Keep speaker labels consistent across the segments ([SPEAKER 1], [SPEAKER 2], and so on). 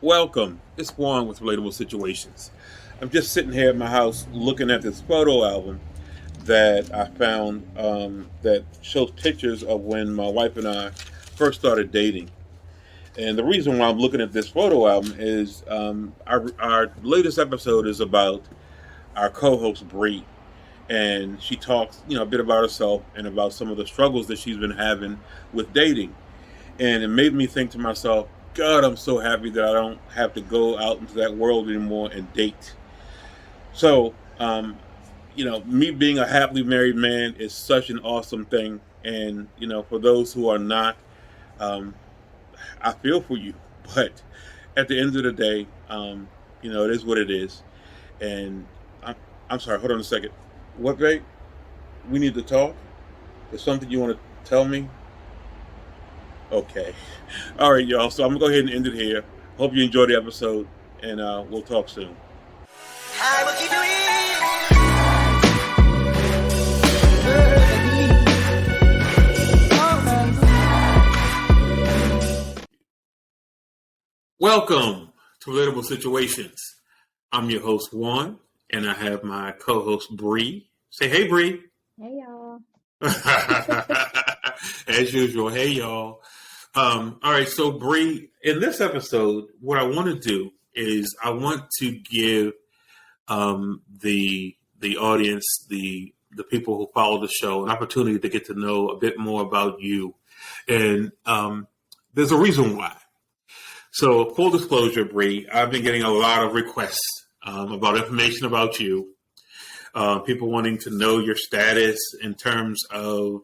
[SPEAKER 1] Welcome. It's Juan with Relatable Situations. I'm just sitting here at my house looking at this photo album that I found that shows pictures of when my wife and I first started dating. And the reason why I'm looking at this photo album is our latest episode is about our co-host Bree, and she talks, a bit about herself and about some of the struggles that she's been having with dating. And it made me think to myself, God, I'm so happy that I don't have to go out into that world anymore and date. So, me being a happily married man is such an awesome thing. And, for those who are not, um, I feel for you. But at the end of the day, it is what it is. And I'm sorry, hold on a second. What, babe? We need to talk? There's something you want to tell me? Okay. All right, y'all. So I'm going to go ahead and end it here. Hope you enjoyed the episode, and we'll talk soon. I will keep you. Welcome to Relatable Situations. I'm your host, Juan, and I have my co-host, Bree. Say hey, Bree.
[SPEAKER 2] Hey, y'all.
[SPEAKER 1] As usual, hey, y'all. All right, so Bree, in this episode, what I want to do is I want to give the audience, the people who follow the show, an opportunity to get to know a bit more about you, and there's a reason why. So, full disclosure, Bree, I've been getting a lot of requests about information about you. People wanting to know your status in terms of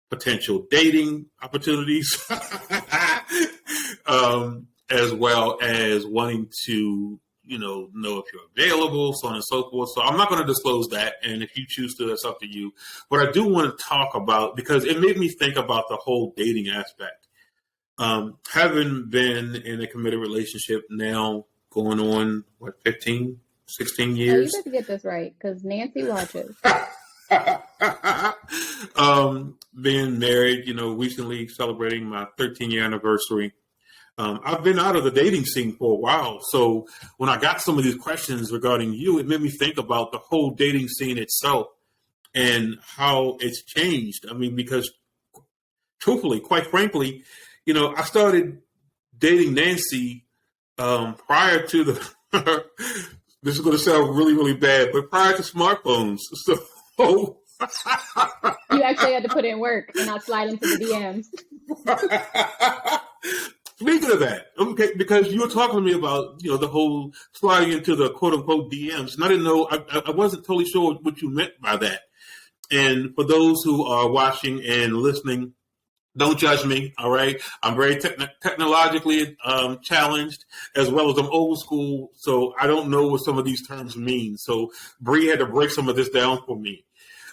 [SPEAKER 1] potential dating opportunities, as well as wanting to, know if you're available, so on and so forth. So I'm not going to disclose that. And if you choose to, that's up to you. But I do want to talk about, because it made me think about the whole dating aspect. Having been in a committed relationship now going on, 15, 16 years?
[SPEAKER 2] Oh, you better get this right, because Nancy watches.
[SPEAKER 1] Being married, recently celebrating my 13-year anniversary. I've been out of the dating scene for a while. So when I got some of these questions regarding you, it made me think about the whole dating scene itself and how it's changed. I mean, because truthfully, quite frankly, I started dating Nancy prior to the, this is going to sound really, really bad, but prior to smartphones. So
[SPEAKER 2] you actually had to put in work and not slide into the DMs.
[SPEAKER 1] Speaking of that, okay, because you were talking to me about, the whole sliding into the quote unquote DMs, and I didn't know, I wasn't totally sure what you meant by that. And for those who are watching and listening, don't judge me, all right? I'm very technologically challenged, as well as I'm old school, so I don't know what some of these terms mean. So Bree had to break some of this down for me.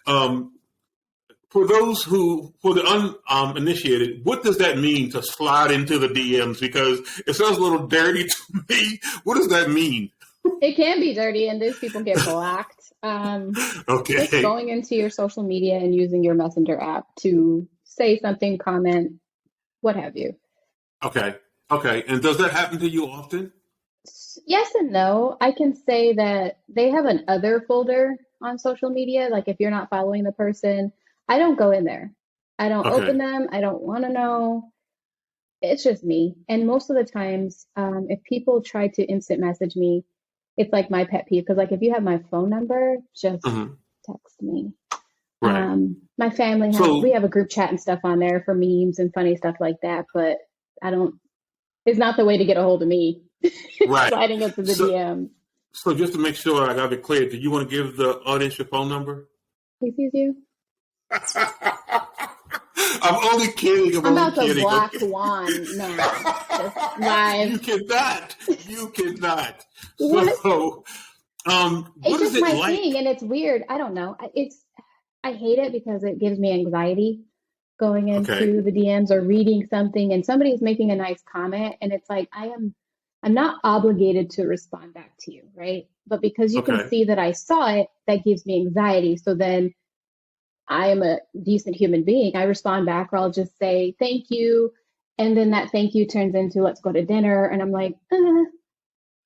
[SPEAKER 1] For the uninitiated, what does that mean to slide into the DMs? Because it sounds a little dirty to me. What does that mean?
[SPEAKER 2] It can be dirty, and these people get blocked.
[SPEAKER 1] Okay.
[SPEAKER 2] Just going into your social media and using your messenger app to say something, comment, what have you.
[SPEAKER 1] Okay. And does that happen to you often?
[SPEAKER 2] Yes and no. I can say that they have an other folder on social media. Like if you're not following the person, I don't go in there. I don't open them. I don't want to know. It's just me. And most of the times, if people try to instant message me, it's like my pet peeve. Because like if you have my phone number, just text me.
[SPEAKER 1] Right.
[SPEAKER 2] My family we have a group chat and stuff on there for memes and funny stuff like that. But it's not the way to get a hold of me. Right. Sliding into the DMs.
[SPEAKER 1] So just to make sure I got it clear, do you want to give the audience your phone number?
[SPEAKER 2] Please use you.
[SPEAKER 1] I'm only kidding.
[SPEAKER 2] I'm about to block Juan now. Just live.
[SPEAKER 1] You cannot.
[SPEAKER 2] What?
[SPEAKER 1] So, what
[SPEAKER 2] it's
[SPEAKER 1] is
[SPEAKER 2] just
[SPEAKER 1] it
[SPEAKER 2] my
[SPEAKER 1] like?
[SPEAKER 2] thing, and it's weird. I don't know. I hate it because it gives me anxiety going into the DMs or reading something, and somebody is making a nice comment, and it's like I'm not obligated to respond back to you, right? But because you can see that I saw it, that gives me anxiety. So then I am a decent human being. I respond back, or I'll just say thank you, And then that thank you turns into let's go to dinner. And I'm like, are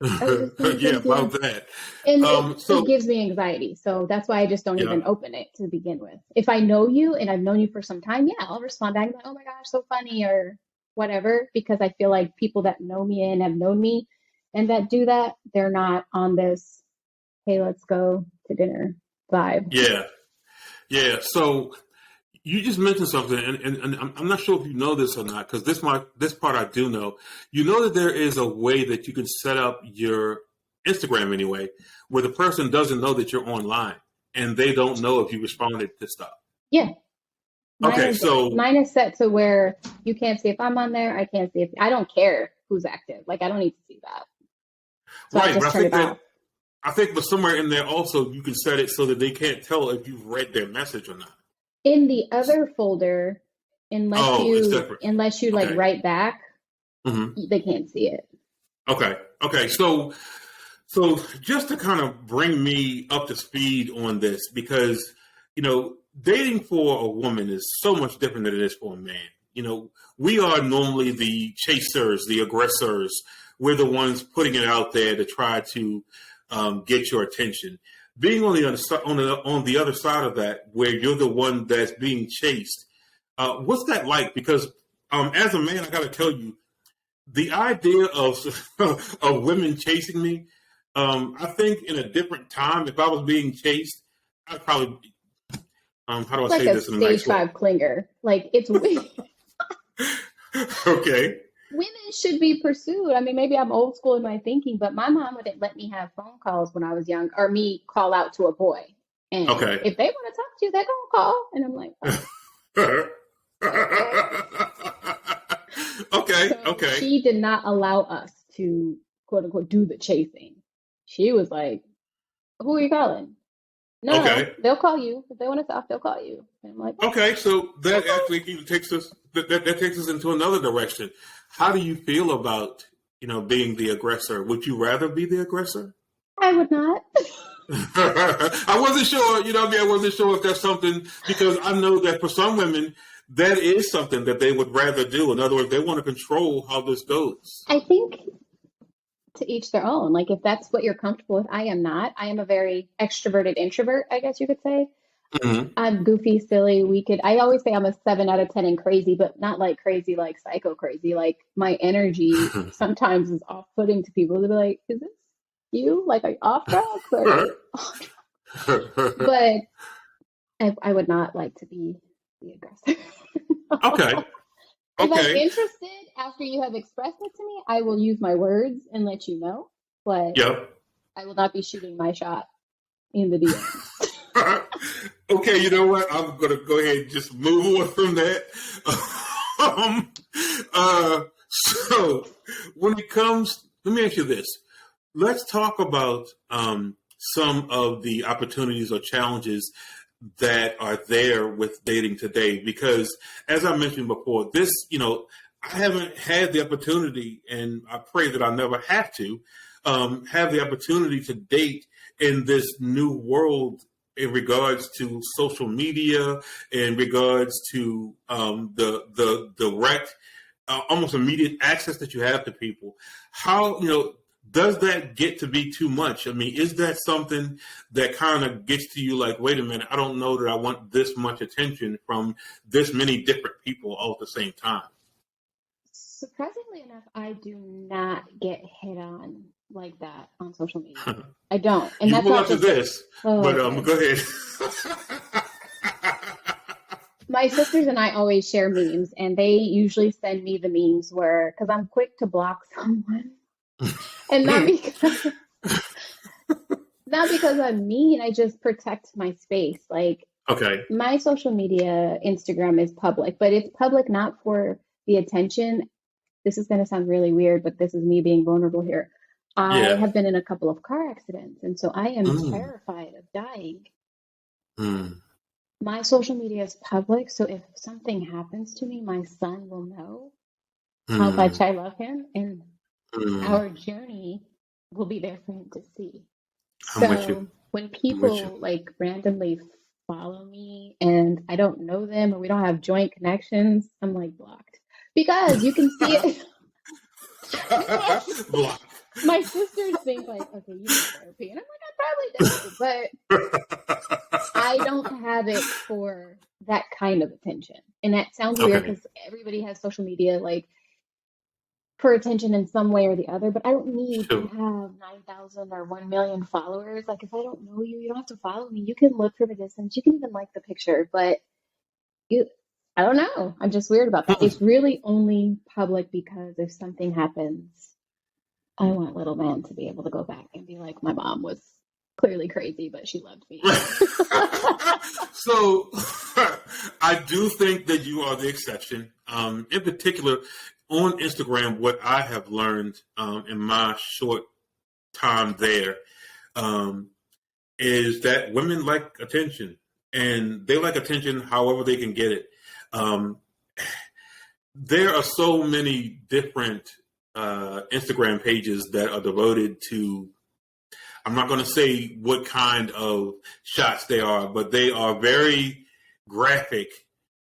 [SPEAKER 2] we just saying
[SPEAKER 1] Yeah,
[SPEAKER 2] thank you?
[SPEAKER 1] about that.
[SPEAKER 2] And it
[SPEAKER 1] So
[SPEAKER 2] gives me anxiety. So that's why I just don't
[SPEAKER 1] yeah,
[SPEAKER 2] even open it to begin with. If I know you and I've known you for some time, yeah, I'll respond back like, oh my gosh, so funny or whatever, because I feel like people that know me and have known me and that do that, they're not on this, hey, let's go to dinner vibe.
[SPEAKER 1] yeah, yeah. So you just mentioned something, and I'm not sure if you know this or not, because this part I do know. You know that there is a way that you can set up your Instagram anyway, where the person doesn't know that you're online and they don't know if you responded to stuff.
[SPEAKER 2] Yeah. Mine
[SPEAKER 1] Okay,
[SPEAKER 2] is
[SPEAKER 1] so
[SPEAKER 2] mine is set to where you can't see if I'm on there. I can't see if I don't care who's active. Like I don't need to see that. So I
[SPEAKER 1] right, but
[SPEAKER 2] just turn it off.
[SPEAKER 1] I think, but somewhere in there also you can set it so that they can't tell if you've read their message or not.
[SPEAKER 2] In the other folder, unless
[SPEAKER 1] Oh, it's
[SPEAKER 2] you
[SPEAKER 1] different.
[SPEAKER 2] unless you like
[SPEAKER 1] Okay.
[SPEAKER 2] write back,
[SPEAKER 1] Hmm.
[SPEAKER 2] they can't see it.
[SPEAKER 1] Okay. Okay. So just to kind of bring me up to speed on this, because dating for a woman is so much different than it is for a man. We are normally the chasers, the aggressors. We're the ones putting it out there to try to get your attention. Being on the other side, on the other side of that, where you're the one that's being chased, what's that like? Because as a man, I got to tell you, the idea of of women chasing me, I think in a different time, if I was being chased, I'd probably, how do I
[SPEAKER 2] It's like
[SPEAKER 1] say
[SPEAKER 2] a
[SPEAKER 1] this in a
[SPEAKER 2] stage
[SPEAKER 1] nice way?
[SPEAKER 2] 5 clinger. Like it's
[SPEAKER 1] Okay.
[SPEAKER 2] women should be pursued. I mean, maybe I'm old school in my thinking, but my mom wouldn't let me have phone calls when I was young, or me call out to a boy. And
[SPEAKER 1] Okay.
[SPEAKER 2] if they want to talk to you, they're gonna call. And I'm like, oh, okay.
[SPEAKER 1] Okay.
[SPEAKER 2] So
[SPEAKER 1] Okay.
[SPEAKER 2] she did not allow us to quote unquote do the chasing. She was like, who are you calling? No, no,
[SPEAKER 1] Okay.
[SPEAKER 2] they'll call you. If they want to talk, they'll call you. And I'm like, oh,
[SPEAKER 1] Okay. So that
[SPEAKER 2] okay.
[SPEAKER 1] actually even takes us that takes us into another direction. How do you feel about being the aggressor? Would you rather be the aggressor?
[SPEAKER 2] I would not.
[SPEAKER 1] I wasn't sure, what I mean, I wasn't sure if that's something, because I know that for some women, that is something that they would rather do. In other words, they want to control how this goes.
[SPEAKER 2] I think to each their own. Like if that's what you're comfortable with, I am not. I am a very extroverted introvert, I guess you could say.
[SPEAKER 1] Hmm.
[SPEAKER 2] I'm goofy, silly, wicked. I always say I'm a 7 out of 10 in crazy, but not like crazy, like psycho crazy. Like my energy sometimes is off putting to people. They'll be like, is this you? Like, are you off drugs? Or, but I would not like to be the aggressor.
[SPEAKER 1] Okay.
[SPEAKER 2] If I'm
[SPEAKER 1] Okay.
[SPEAKER 2] interested after you have expressed it to me, I will use my words and let you know, but
[SPEAKER 1] Yep.
[SPEAKER 2] I will not be shooting my shot in the DMs.
[SPEAKER 1] Okay, you know what? I'm gonna go ahead and just move on from that. um, so when it comes, let me ask you this. Let's talk about some of the opportunities or challenges that are there with dating today. Because as I mentioned before, I haven't had the opportunity, and I pray that I never have to have the opportunity to date in this new world in regards to social media, in regards to the direct, almost immediate access that you have to people. How does that get to be too much? I mean, is that something that kind of gets to you like, wait a minute, I don't know that I want this much attention from this many different people all at the same time?
[SPEAKER 2] Surprisingly enough, I do not get hit on like that on social media. I don't. And
[SPEAKER 1] You
[SPEAKER 2] that's
[SPEAKER 1] will
[SPEAKER 2] not
[SPEAKER 1] after
[SPEAKER 2] just a,
[SPEAKER 1] this,
[SPEAKER 2] oh,
[SPEAKER 1] but
[SPEAKER 2] okay.
[SPEAKER 1] go ahead.
[SPEAKER 2] My sisters and I always share memes, and they usually send me the memes where, because I'm quick to block someone, and not because I'm mean, I just protect my space. Like
[SPEAKER 1] Okay.
[SPEAKER 2] my social media, Instagram is public, but it's public not for the attention. This is going to sound really weird, but this is me being vulnerable here. I
[SPEAKER 1] Yeah.
[SPEAKER 2] have been in a couple of car accidents, and so I am
[SPEAKER 1] Mm,
[SPEAKER 2] terrified of dying.
[SPEAKER 1] mm,
[SPEAKER 2] My social media is public, so if something happens to me, my son will know how much
[SPEAKER 1] mm,
[SPEAKER 2] I love him, and
[SPEAKER 1] mm.
[SPEAKER 2] our journey will be there for him to see.
[SPEAKER 1] I'm with you.
[SPEAKER 2] So when
[SPEAKER 1] I'm with you.
[SPEAKER 2] people like randomly follow me and I don't know them or we don't have joint connections, I'm like blocked. because you can see it.
[SPEAKER 1] Block.
[SPEAKER 2] My sisters think like, okay, you need therapy, and I'm like, I probably do, but I don't have it for that kind of attention. And that sounds weird
[SPEAKER 1] Okay.
[SPEAKER 2] because everybody has social media like for attention in some way or the other, but I don't need to
[SPEAKER 1] Sure.
[SPEAKER 2] have 9,000 or 1 million followers. Like if I don't know you, you don't have to follow me. You can look from a distance. You can even like the picture, but you, I don't know. I'm just weird about that. It's really only public because if something happens, I want little man to be able to go back and be like, my mom was clearly crazy, but she loved me.
[SPEAKER 1] So I do think that you are the exception. In particular, on Instagram, what I have learned in my short time there um, is that women like attention, and they like attention however they can get it. Um, there are so many different Instagram pages that are devoted to, I'm not going to say what kind of shots they are, but they are very graphic.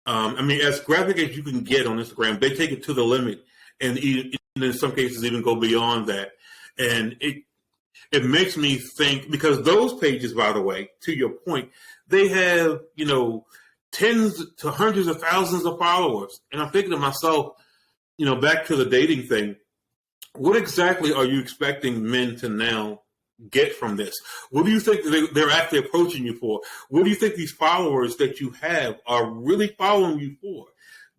[SPEAKER 1] I mean, as graphic as you can get on Instagram, they take it to the limit, and in some cases even go beyond that. And it makes me think, because those pages, by the way, to your point, they have tens to hundreds of thousands of followers, and I'm thinking to myself, back to the dating thing, what exactly are you expecting men to now get from this? What do you think they're actually approaching you for? What do you think these followers that you have are really following you for?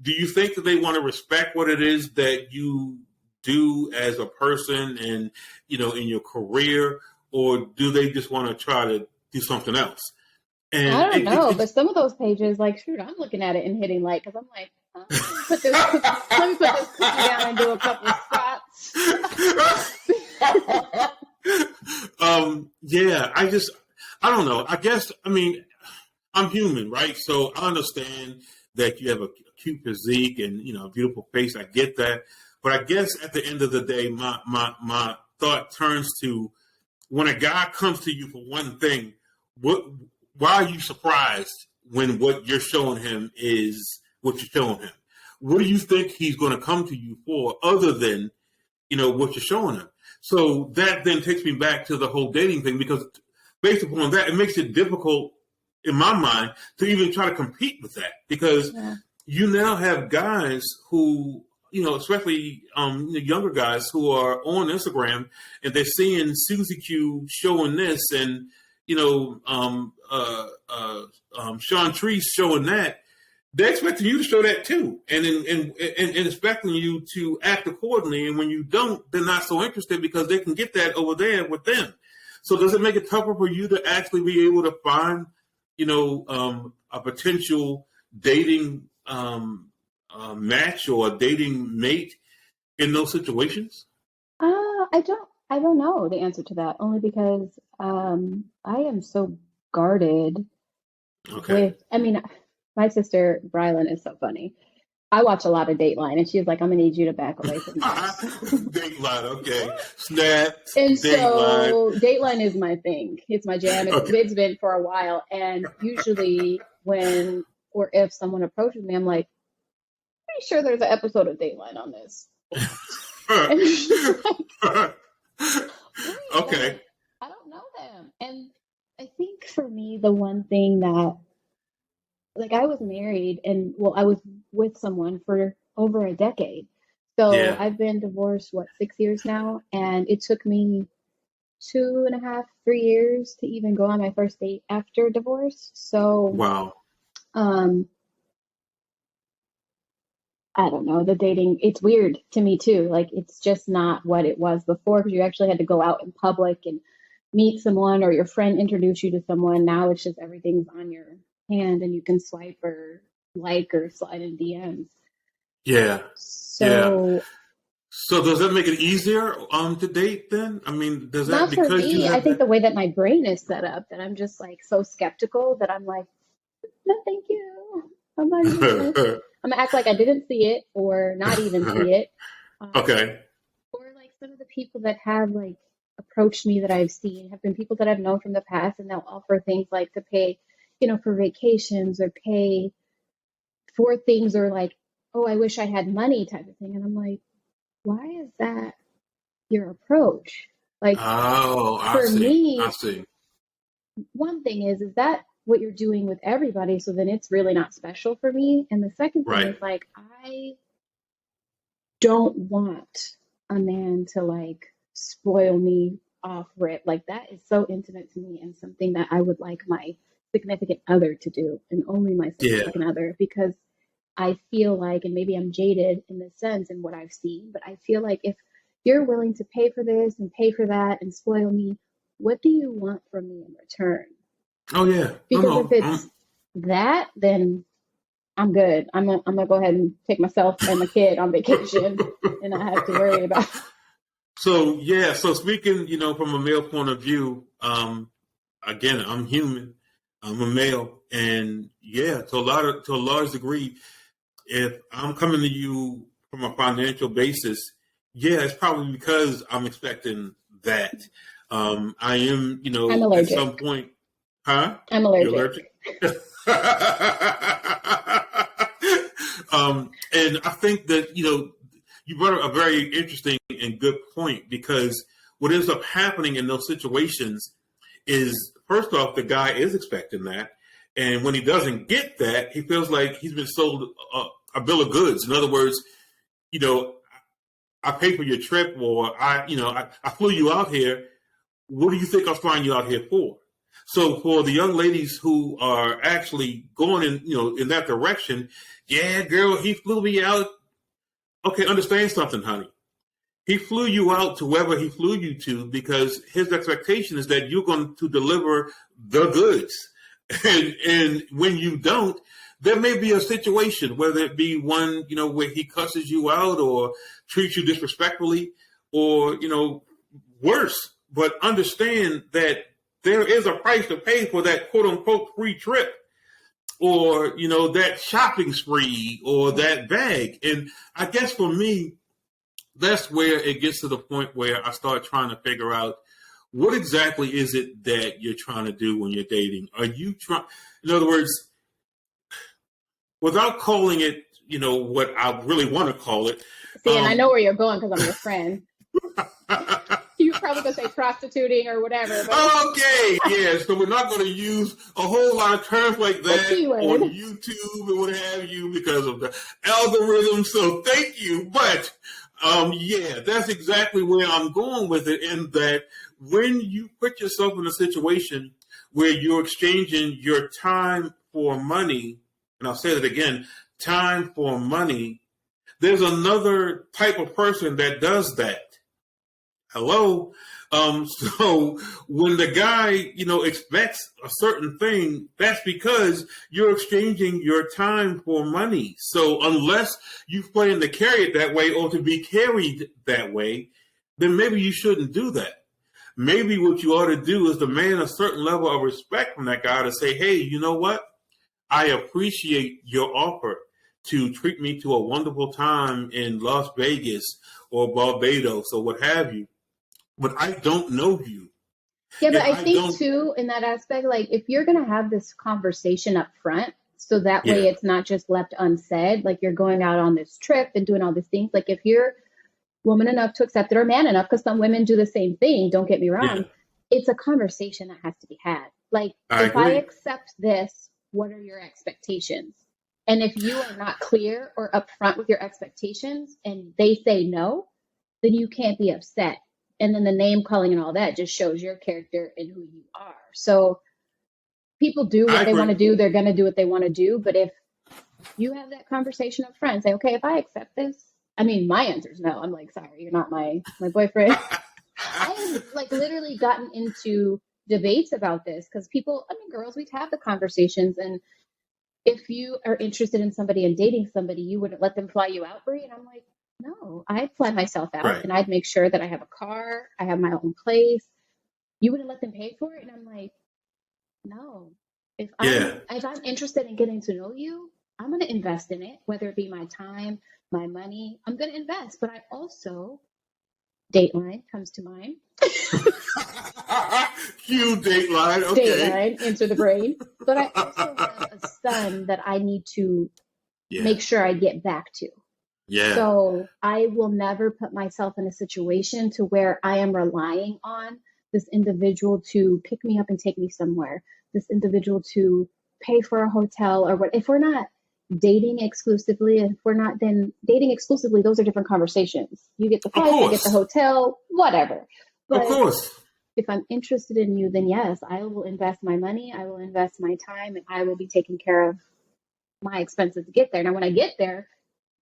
[SPEAKER 1] Do you think that they want to respect what it is that you do as a person and, in your career, or do they just want to try to do something else?
[SPEAKER 2] I
[SPEAKER 1] And
[SPEAKER 2] don't know, but some of those pages, like, shoot, I'm looking at it and hitting like, because I'm like, oh, let me put this cookie down and do a couple of squats.
[SPEAKER 1] Yeah, I don't know. I guess, I mean, I'm human, right? So I understand that you have a cute physique and, a beautiful face. I get that. But I guess at the end of the day, my thought turns to, when a guy comes to you for one thing, why are you surprised when what you're showing him is what you're showing him? What do you think he's going to come to you for other than, what you're showing him? So that then takes me back to the whole dating thing, because based upon that, it makes it difficult in my mind to even try to compete with that, because
[SPEAKER 2] Yeah.
[SPEAKER 1] you now have guys who, especially younger guys who are on Instagram, and they're seeing Susie Q showing this, and Sean Treese showing that. They're expecting you to show that too, and expecting you to act accordingly. And when you don't, they're not so interested because they can get that over there with them. So does it make it tougher for you to actually be able to find, a potential dating match or a dating mate in those situations?
[SPEAKER 2] I don't know the answer to that, only because I am so guarded
[SPEAKER 1] Okay.
[SPEAKER 2] with, I mean, my sister Brylan is so funny. I watch a lot of Dateline, and she's like, I'm gonna need you to back away from this.
[SPEAKER 1] Dateline, okay. Snaps,
[SPEAKER 2] And
[SPEAKER 1] Dateline.
[SPEAKER 2] so Dateline is my thing. It's my jam.
[SPEAKER 1] Okay.
[SPEAKER 2] It's been for a while. And usually when or if someone approaches me, I'm like, pretty sure there's an episode of Dateline on this. And she's like, wait,
[SPEAKER 1] Okay.
[SPEAKER 2] I don't know them. And I think for me, the one thing that, like, I was married and, well, I was with someone for over a decade. So
[SPEAKER 1] Yeah.
[SPEAKER 2] I've been divorced, what, 6 years now? And it took me 2.5, 3 years to even go on my first date after divorce. So,
[SPEAKER 1] Wow.
[SPEAKER 2] um, I don't know, the dating, it's weird to me too. Like, it's just not what it was before because you actually had to go out in public and meet someone or your friend introduce you to someone. Now it's just everything's on your hand and you can swipe or like or slide in DMs.
[SPEAKER 1] Yeah. Yeah.
[SPEAKER 2] So,
[SPEAKER 1] So does that make it easier to date then? I mean, does that,
[SPEAKER 2] not for
[SPEAKER 1] because you
[SPEAKER 2] me. I
[SPEAKER 1] have
[SPEAKER 2] think
[SPEAKER 1] that?
[SPEAKER 2] the way that my brain is set up that I'm just like so skeptical that I'm like, no, thank you. I'm not even gonna, I'm gonna act like I didn't see it or not even see it.
[SPEAKER 1] Okay.
[SPEAKER 2] Or like some of the people that have like approached me that I've seen have been people that I've known from the past, and they'll offer things like to pay, for vacations or pay for things or like oh, I wish I had money type of thing. And I'm like, why is that your approach? Like,
[SPEAKER 1] Oh, I
[SPEAKER 2] for
[SPEAKER 1] see. I
[SPEAKER 2] me,
[SPEAKER 1] see.
[SPEAKER 2] one thing is that what you're doing with everybody? So then it's really not special for me. And the second thing
[SPEAKER 1] Right.
[SPEAKER 2] is like, I don't want a man to like spoil me off rip. Like that is so intimate to me and something that I would like my significant other to do and only my
[SPEAKER 1] Yeah.
[SPEAKER 2] significant other because I feel like, and maybe I'm jaded in this sense in what I've seen, but I feel like if you're willing to pay for this and pay for that and spoil me, what do you want from me in return?
[SPEAKER 1] Oh yeah. No,
[SPEAKER 2] Because if
[SPEAKER 1] no.
[SPEAKER 2] it's that, then I'm good. I'm gonna go ahead and take myself and my kid on vacation and not have to worry about.
[SPEAKER 1] So yeah. So speaking, from a male point of view, again, I'm human. I'm a male, and yeah, to a large degree, if I'm coming to you from a financial basis, yeah, it's probably because I'm expecting that. I am,
[SPEAKER 2] I'm
[SPEAKER 1] at some
[SPEAKER 2] allergic.
[SPEAKER 1] point, huh?
[SPEAKER 2] I'm
[SPEAKER 1] You're
[SPEAKER 2] allergic.
[SPEAKER 1] allergic? And I think that, you brought up a very interesting and good point because what ends up happening in those situations is, first off, the guy is expecting that. And when he doesn't get that, he feels like he's been sold a bill of goods. In other words, you know, I paid for your trip, or I flew you out here. What do you think I'm flying you out here for? So for the young ladies who are actually going in that direction, yeah, girl, he flew me out. Okay, understand something, honey. He flew you out to wherever he flew you to because his expectation is that you're going to deliver the goods. And when you don't, there may be a situation, whether it be one, where he cusses you out or treats you disrespectfully or, worse. But understand that there is a price to pay for that quote unquote free trip or, that shopping spree or that bag. And I guess for me, that's where it gets to the point where I start trying to figure out what exactly is it that you're trying to do when you're dating. Are you trying, in other words, without calling it, what I really want to call it.
[SPEAKER 2] See, and I know where you're going because I'm your friend. You probably gonna say prostituting or whatever. But
[SPEAKER 1] Okay, yeah. So we're not going to use a whole lot of terms like that on YouTube and what have you because of the algorithm. So thank you, but yeah, that's exactly where I'm going with it. In that, when you put yourself in a situation where you're exchanging your time for money, and I'll say that again, time for money, there's another type of person that does that. Hello. So when the guy, expects a certain thing, that's because you're exchanging your time for money. So unless you plan to carry it that way or to be carried that way, then maybe you shouldn't do that. Maybe what you ought to do is demand a certain level of respect from that guy to say, hey, you know what? I appreciate your offer to treat me to a wonderful time in Las Vegas or Barbados or what have you, but I don't know you.
[SPEAKER 2] yeah, but
[SPEAKER 1] If
[SPEAKER 2] I
[SPEAKER 1] I
[SPEAKER 2] think
[SPEAKER 1] don't,
[SPEAKER 2] too in that aspect, like if you're gonna have this conversation up front, so that way
[SPEAKER 1] yeah,
[SPEAKER 2] it's not just left unsaid, like you're going out on this trip and doing all these things. Like if you're woman enough to accept it or man enough, because some women do the same thing, don't get me
[SPEAKER 1] yeah,
[SPEAKER 2] wrong, it's a conversation that has to be had. Like
[SPEAKER 1] I
[SPEAKER 2] if I
[SPEAKER 1] agree.
[SPEAKER 2] accept this, what are your expectations? And if you are not clear or upfront with your expectations and they say no, then you can't be upset. And then the name calling and all that just shows your character and who you are. So people do
[SPEAKER 1] I
[SPEAKER 2] what they want
[SPEAKER 1] agree.
[SPEAKER 2] to do, they're going to do what they want to do. But if you have that conversation up front, say, okay, if I accept this, I mean, my answer is no. I'm like, sorry, you're not my boyfriend. I have like literally gotten into debates about this because people, I mean, girls, we'd have the conversations. And if you are interested in somebody and dating somebody, you wouldn't let them fly you out, Brie. And I'm like, no, I'd fly myself out
[SPEAKER 1] Right.
[SPEAKER 2] and I'd make sure that I have a car, I have my own place. You wouldn't let them pay for it? And I'm like, no.
[SPEAKER 1] Yeah.
[SPEAKER 2] If I'm interested in getting to know you, I'm gonna invest in it, whether it be my time, my money. I'm gonna invest. But I also Dateline comes to mind.
[SPEAKER 1] Cue Dateline. Okay.
[SPEAKER 2] Dateline, enter the brain. But I also have a son that I need to
[SPEAKER 1] Yeah.
[SPEAKER 2] make sure I get back to.
[SPEAKER 1] Yeah.
[SPEAKER 2] So I will never put myself in a situation to where I am relying on this individual to pick me up and take me somewhere, this individual to pay for a hotel or what. If we're not dating exclusively, if we're not then dating exclusively, those are different conversations. You get the
[SPEAKER 1] Of
[SPEAKER 2] flights, I get
[SPEAKER 1] course.
[SPEAKER 2] the hotel, whatever.
[SPEAKER 1] Of
[SPEAKER 2] But
[SPEAKER 1] course.
[SPEAKER 2] if I'm interested in you, then yes, I will invest my money, I will invest my time, and I will be taking care of my expenses to get there. Now, when I get there,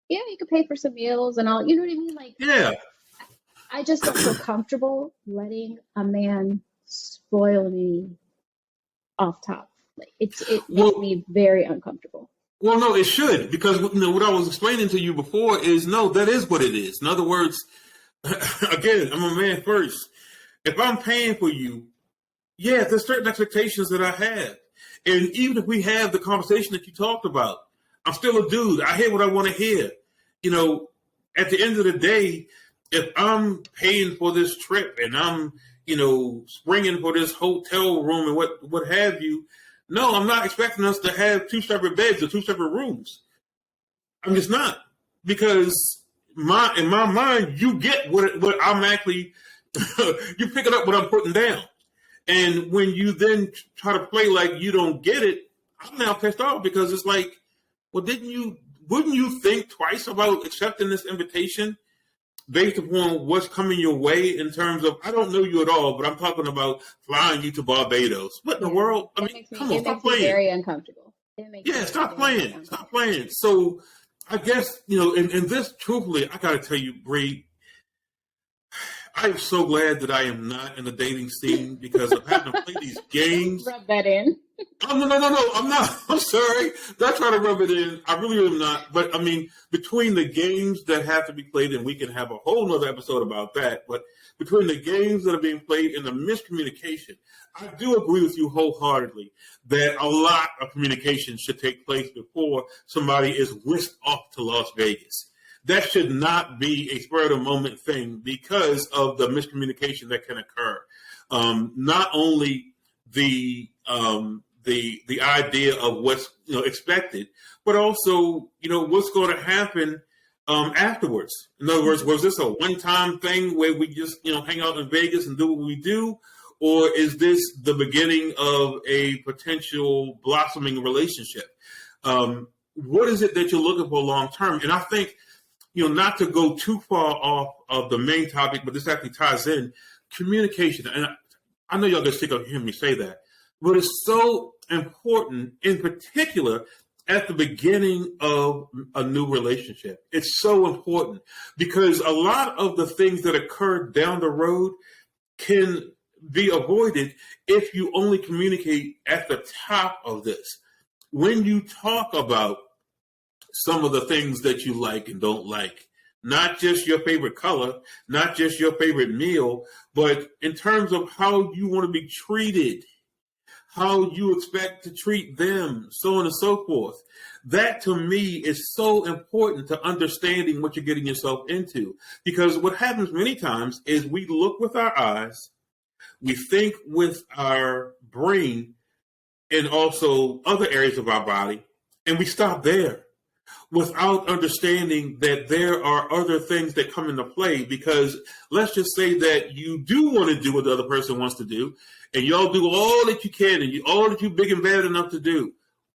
[SPEAKER 2] yeah, you could pay for some meals and all, you know what I mean? Like,
[SPEAKER 1] Yeah.
[SPEAKER 2] I just don't feel comfortable letting a man spoil me off top. Like, it makes
[SPEAKER 1] Well,
[SPEAKER 2] me very uncomfortable.
[SPEAKER 1] well, no, it should, because what I was explaining to you before is no, that is what it is. In other words, again, I'm a man first. If I'm paying for you, yeah, there's certain expectations that I have. And even if we have the conversation that you talked about, I'm still a dude. I hear what I want to hear. You know, at the end of the day, if I'm paying for this trip and I'm, springing for this hotel room and what have you, no, I'm not expecting us to have two separate beds or two separate rooms. I'm just not, because in my mind, you get what I'm actually you picking up what I'm putting down. And when you then try to play like you don't get it, I'm now pissed off, because it's like, well, wouldn't you think twice about accepting this invitation based upon what's coming your way in terms of, I don't know you at all, but I'm talking about flying you to Barbados. What in the
[SPEAKER 2] Yeah,
[SPEAKER 1] world? I
[SPEAKER 2] it
[SPEAKER 1] mean,
[SPEAKER 2] makes me
[SPEAKER 1] come on,
[SPEAKER 2] it
[SPEAKER 1] stop
[SPEAKER 2] makes me
[SPEAKER 1] playing.
[SPEAKER 2] very uncomfortable. It makes
[SPEAKER 1] Yeah,
[SPEAKER 2] me
[SPEAKER 1] stop
[SPEAKER 2] very
[SPEAKER 1] playing. Stop
[SPEAKER 2] uncomfortable.
[SPEAKER 1] playing. So I guess, in this, truthfully, I got to tell you, Bree, I'm so glad that I am not in the dating scene, because of having to play these games.
[SPEAKER 2] Rub that in.
[SPEAKER 1] Oh, no, I'm not. I'm sorry. Not trying to rub it in. I really am not. But I mean, between the games that have to be played, and we can have a whole nother episode about that, but between the games that are being played and the miscommunication, I do agree with you wholeheartedly that a lot of communication should take place before somebody is whisked off to Las Vegas. That should not be a spur of the moment thing, because of the miscommunication that can occur. Not only the idea of what's expected, but also what's going to happen afterwards. In other words, was this a one-time thing where we just hang out in Vegas and do what we do, or is this the beginning of a potential blossoming relationship? What is it that you're looking for long term? And I think not to go too far off of the main topic, but this actually ties in communication. And I know y'all get sick of hearing me say that, but it's so important, in particular, at the beginning of a new relationship. It's so important, because a lot of the things that occur down the road can be avoided if you only communicate at the top of this. When you talk about some of the things that you like and don't like, not just your favorite color, not just your favorite meal, but in terms of how you want to be treated, how you expect to treat them, so on and so forth. That, to me, is so important to understanding what you're getting yourself into. Because what happens many times is we look with our eyes, we think with our brain, and also other areas of our body, and we stop there, without understanding that there are other things that come into play. Because let's just say that you do want to do what the other person wants to do, and y'all do all that you can, and all that you're big and bad enough to do.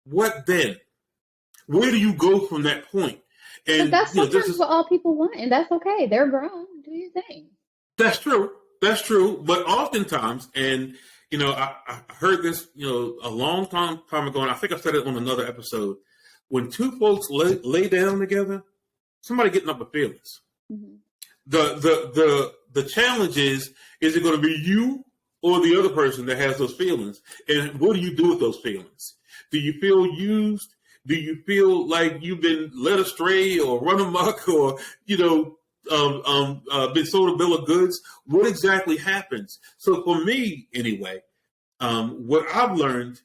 [SPEAKER 1] What then? Where do you go from that point?
[SPEAKER 2] But
[SPEAKER 1] And
[SPEAKER 2] that's sometimes what all people want, and that's okay. They're grown. Do your thing.
[SPEAKER 1] that's true. That's true. But oftentimes, and I heard this, a long time ago, and I think I said it on another episode. When two folks lay down together, somebody getting up with feelings.
[SPEAKER 2] Mm-hmm.
[SPEAKER 1] The challenge is it going to be you or the other person that has those feelings? And what do you do with those feelings? Do you feel used? Do you feel like you've been led astray or run amok, or been sold a bill of goods? What exactly happens? So for me, anyway, what I've learned,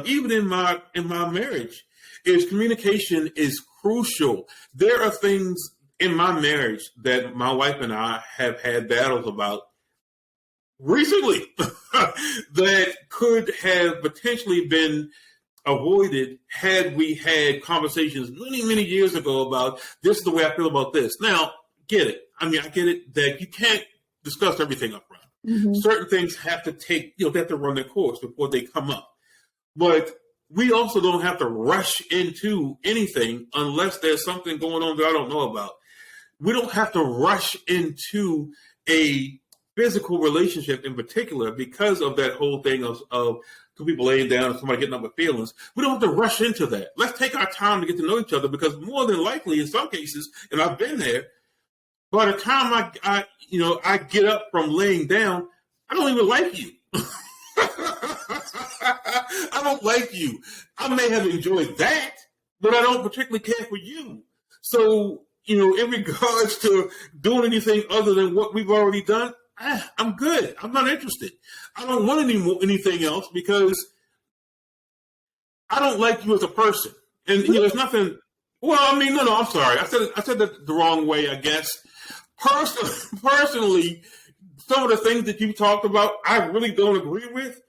[SPEAKER 1] even in my marriage, is communication is crucial. There are things in my marriage that my wife and I have had battles about recently that could have potentially been avoided had we had conversations many, many years ago about this is the way I feel about this. Now, get it. I mean, I get it that you can't discuss everything up front.
[SPEAKER 2] Mm-hmm.
[SPEAKER 1] Certain things have to take, they have to run their course before they come up. But we also don't have to rush into anything unless there's something going on that I don't know about. We don't have to rush into a physical relationship in particular because of that whole thing of two people laying down and somebody getting up with feelings. We don't have to rush into that. Let's take our time to get to know each other, because more than likely in some cases, and I've been there, by the time I get up from laying down, I don't even like you. I don't like you. I may have enjoyed that, but I don't particularly care for you. So, in regards to doing anything other than what we've already done, I'm good. I'm not interested. I don't want anything else, because I don't like you as a person. And there's nothing. Well, I mean, no. I'm sorry. I said that the wrong way, I guess. Personally, some of the things that you talked about, I really don't agree with,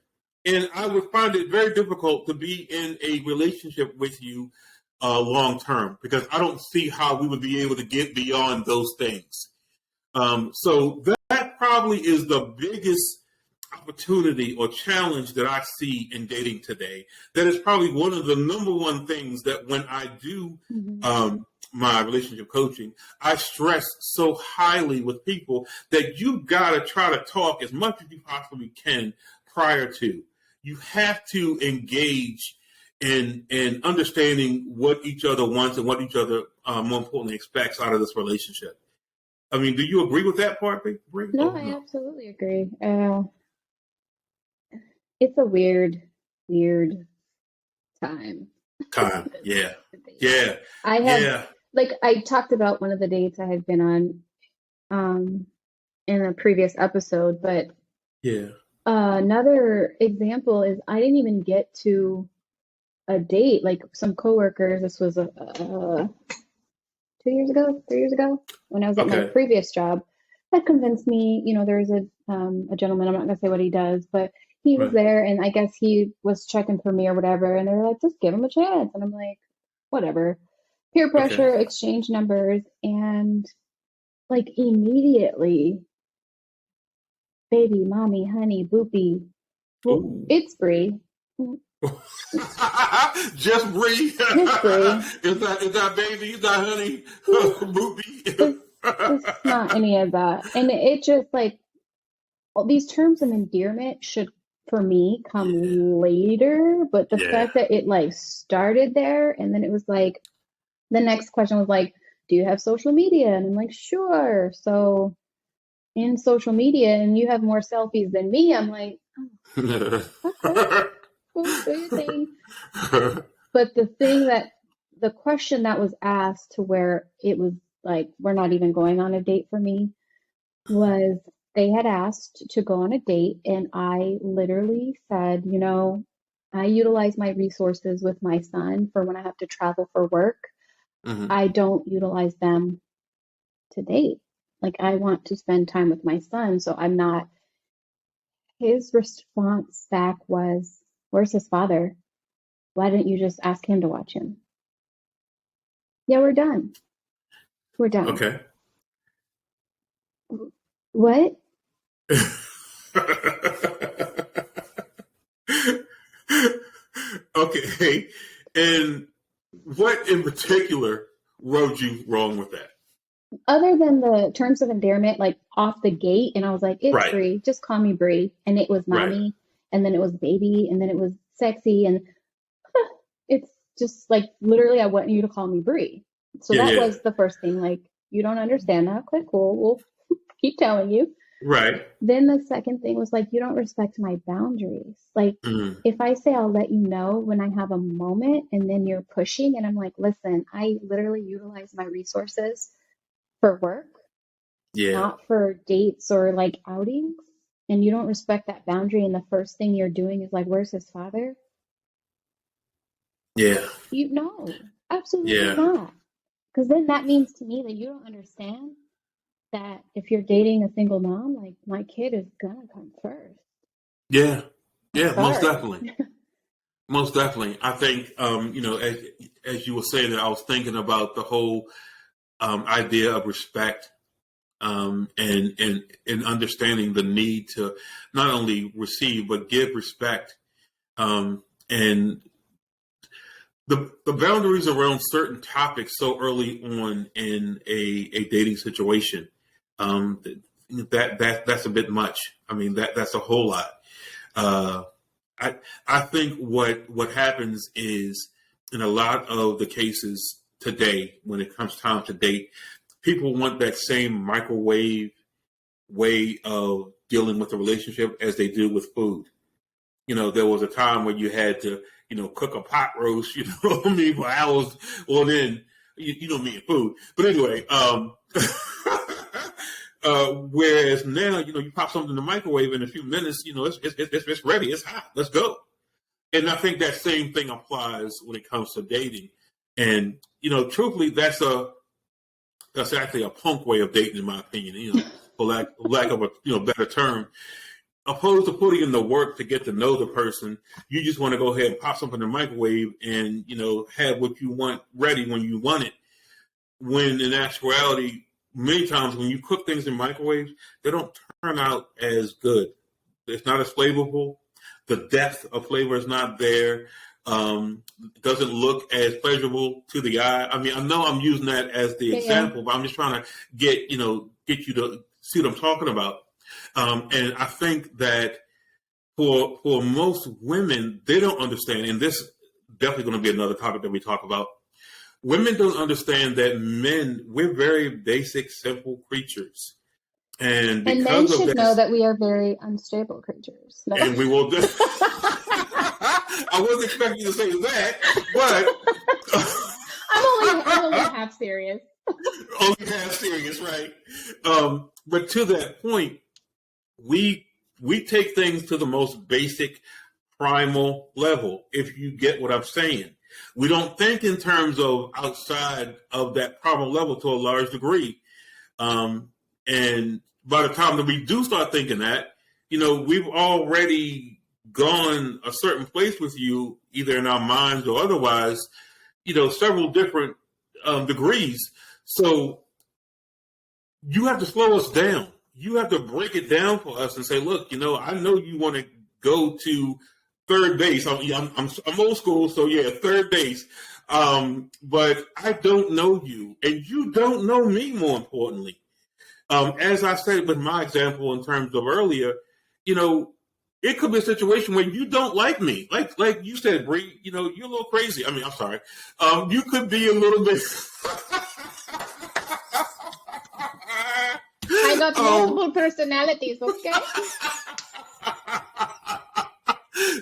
[SPEAKER 1] and I would find it very difficult to be in a relationship with you long term, because I don't see how we would be able to get beyond those things. So that probably is the biggest opportunity or challenge that I see in dating today. That is probably one of the number one things that when I do my relationship coaching, I stress so highly with people that you got to try to talk as much as you possibly can prior to. You have to engage in understanding what each other wants and what each other, more importantly, expects out of this relationship. I mean, do you agree with that part, Bree?
[SPEAKER 2] No, I absolutely agree. It's a weird time.
[SPEAKER 1] Yeah.
[SPEAKER 2] I talked about one of the dates I had been on in a previous episode, but another example is I didn't even get to a date. Like some coworkers, this was 3 years ago, when I was at my previous job, that convinced me, there's a gentleman, I'm not gonna say what he does, but he was there, and I guess he was checking for me or whatever, and they were like, just give him a chance. And I'm like, whatever. Peer pressure, exchange numbers, and like immediately, baby, mommy, honey, boopy. Well, it's Bree.
[SPEAKER 1] Just Bree.
[SPEAKER 2] Just Bree.
[SPEAKER 1] Is that baby? Is that honey? Boopy.
[SPEAKER 2] It's not any of that. And it just like, all these terms of endearment should, for me, come later. But the fact that it like started there, and then it was like, the next question was like, do you have social media? And I'm like, sure. So in social media, and you have more selfies than me, I'm like, oh, okay, well, do your thing. But the question that was asked, to where it was like, we're not even going on a date for me, was they had asked to go on a date, and I literally said, I utilize my resources with my son for when I have to travel for work. I don't utilize them to date. Like, I want to spend time with my son, so I'm not. His response back was, where's his father? Why didn't you just ask him to watch him? Yeah, we're done. We're done.
[SPEAKER 1] Okay.
[SPEAKER 2] What?
[SPEAKER 1] Okay. And what in particular rubbed you wrong with that?
[SPEAKER 2] Other than the terms of endearment, like off the gate, and I was like, it's Bree, just call me Bree. And it was mommy, and then it was baby, and then it was sexy, and it's just like, literally, I want you to call me Bree. So that was the first thing. Like, you don't understand that? Okay, cool. We'll keep telling you.
[SPEAKER 1] Right.
[SPEAKER 2] Then the second thing was like, you don't respect my boundaries. Like, if I say I'll let you know when I have a moment, and then you're pushing, and I'm like, listen, I literally utilize my resources for work, not for dates or like outings, and you don't respect that boundary, and the first thing you're doing is like, where's his father? Absolutely not. Because then that means to me that you don't understand that if you're dating a single mom, like, my kid is gonna come first.
[SPEAKER 1] Most definitely. Most definitely. I think, as you were saying that, I was thinking about the whole idea of respect, and understanding the need to not only receive but give respect, and the boundaries around certain topics so early on in a dating situation. Um, that's a bit much. I mean, that's a whole lot. Uh, I think what happens is, in a lot of the cases today, when it comes time to date, people want that same microwave way of dealing with the relationship as they do with food. There was a time when you had to, cook a pot roast, I mean, for hours on end. You don't mean food, but anyway. Whereas now, you pop something in the microwave in a few minutes, it's ready, it's hot, let's go. And I think that same thing applies when it comes to dating. And truthfully, that's actually a punk way of dating, in my opinion. For lack of a better term. Opposed to putting in the work to get to know the person, you just want to go ahead and pop something in the microwave and have what you want ready when you want it. When in actuality, many times when you cook things in microwaves, they don't turn out as good. It's not as flavorful. The depth of flavor is not there. Doesn't look as pleasurable to the eye. I mean, I know I'm using that as the example, but I'm just trying to get you to see what I'm talking about. And I think that for most women, they don't understand, and this is definitely going to be another topic that we talk about. Women don't understand that men, we're very basic, simple creatures. And
[SPEAKER 2] men
[SPEAKER 1] because of
[SPEAKER 2] should
[SPEAKER 1] that,
[SPEAKER 2] know that we are very unstable creatures. No.
[SPEAKER 1] and we will do. I wasn't expecting you to say that, but
[SPEAKER 2] I'm only half serious.
[SPEAKER 1] Only half serious, right? But to that point, we take things to the most basic, primal level. If you get what I'm saying, we don't think in terms of outside of that primal level to a large degree. And by the time that we do start thinking that, we've already gone a certain place with you, either in our minds or otherwise, several different degrees. So you have to slow us down. You have to break it down for us and say, look, I know you want to go to third base. I'm old school, so yeah, third base. But I don't know you, and you don't know me, more importantly. As I said with my example in terms of earlier, it could be a situation where you don't like me. Like you said, Bree, you're a little crazy. I mean, I'm sorry. You could be a little bit...
[SPEAKER 2] I got multiple personalities, okay?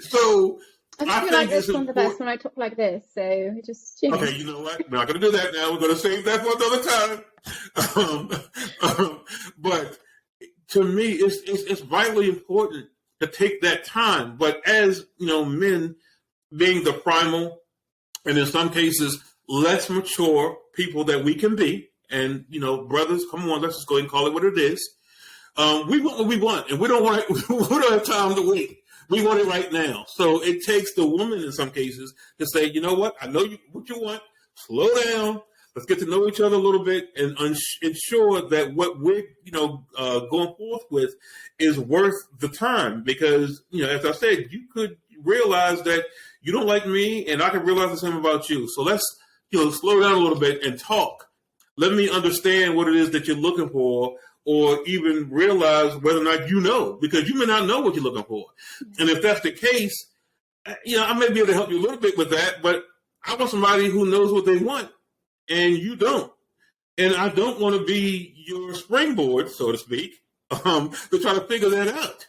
[SPEAKER 1] So
[SPEAKER 2] I feel like this one the best when I talk like this. So just
[SPEAKER 1] Okay, you know what? We're not going to do that now. We're going to save that for another time. But to me, it's vitally important to take that time. But as men being the primal, and in some cases less mature people that we can be, and brothers, come on, let's just go ahead and call it what it is. We want what we want, and we don't want it, we don't have time to wait. We want it right now. So it takes the woman in some cases to say, you know what? I know what you want. Slow down. Let's get to know each other a little bit and ensure that what we're, going forth with is worth the time. Because, as I said, you could realize that you don't like me and I can realize the same about you. So let's, slow down a little bit and talk. Let me understand what it is that you're looking for, or even realize whether or not because you may not know what you're looking for. And if that's the case, I may be able to help you a little bit with that, but I want somebody who knows what they want, and you don't. And I don't want to be your springboard, so to speak, to try to figure that out.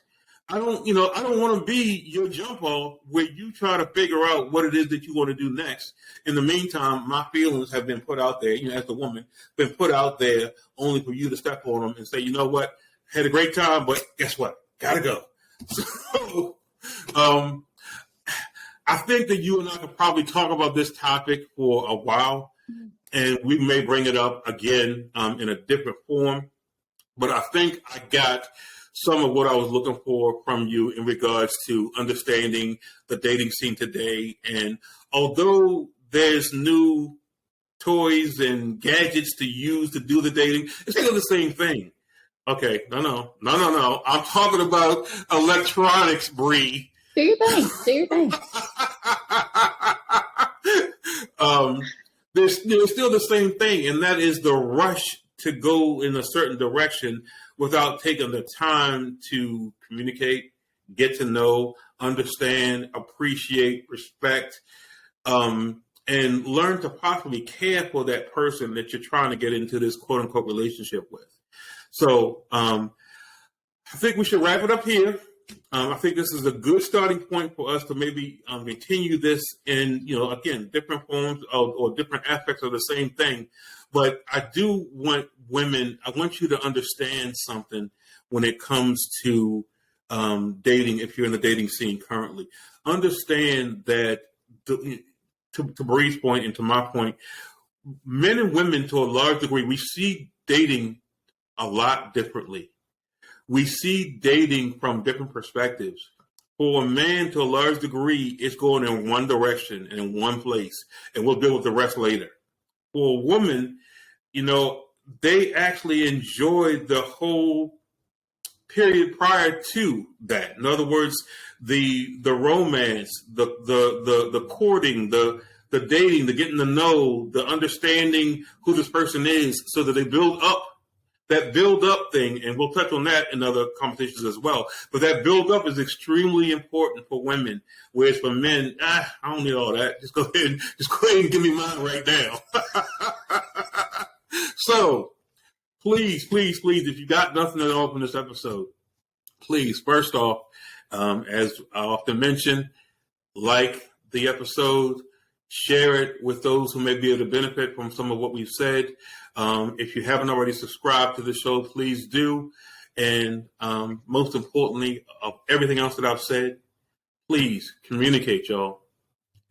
[SPEAKER 1] I don't want to be your jump off where you try to figure out what it is that you want to do next. In the meantime, my feelings have been put out there, as a woman, been put out there only for you to step on them and say, you know what, had a great time, but guess what? Gotta go. So, I think that you and I could probably talk about this topic for a while, and we may bring it up again in a different form. But I think I got some of what I was looking for from you in regards to understanding the dating scene today. And although there's new toys and gadgets to use to do the dating, it's still the same thing. Okay, no. I'm talking about electronics, Bree.
[SPEAKER 2] Do your thing. Do your thing.
[SPEAKER 1] There's still the same thing, and that is the rush to go in a certain direction without taking the time to communicate, get to know, understand, appreciate, respect, and learn to possibly care for that person that you're trying to get into this quote unquote relationship with. So I think we should wrap it up here. I think this is a good starting point for us to maybe continue this in, again, different forms or different aspects of the same thing. But I do want I want you to understand something when it comes to dating, if you're in the dating scene currently. Understand that, to Bree's point and to my point, men and women, to a large degree, we see dating a lot differently. We see dating from different perspectives. For a man, to a large degree, it's going in one direction and in one place, and we'll deal with the rest later. For a woman, they actually enjoy the whole period prior to that. In other words, the romance, the courting, the dating, the getting to know, the understanding who this person is, so that they build up. That build up thing, and we'll touch on that in other conversations as well. But that build up is extremely important for women, whereas for men, I don't need all that. Just go ahead and give me mine right now. So please, if you got nothing at all from this episode, please, first off, as I often mention, like the episode, share it with those who may be able to benefit from some of what we've said. If you haven't already subscribed to the show, please do. And most importantly, of everything else that I've said, please communicate, y'all.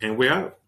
[SPEAKER 1] And we're out.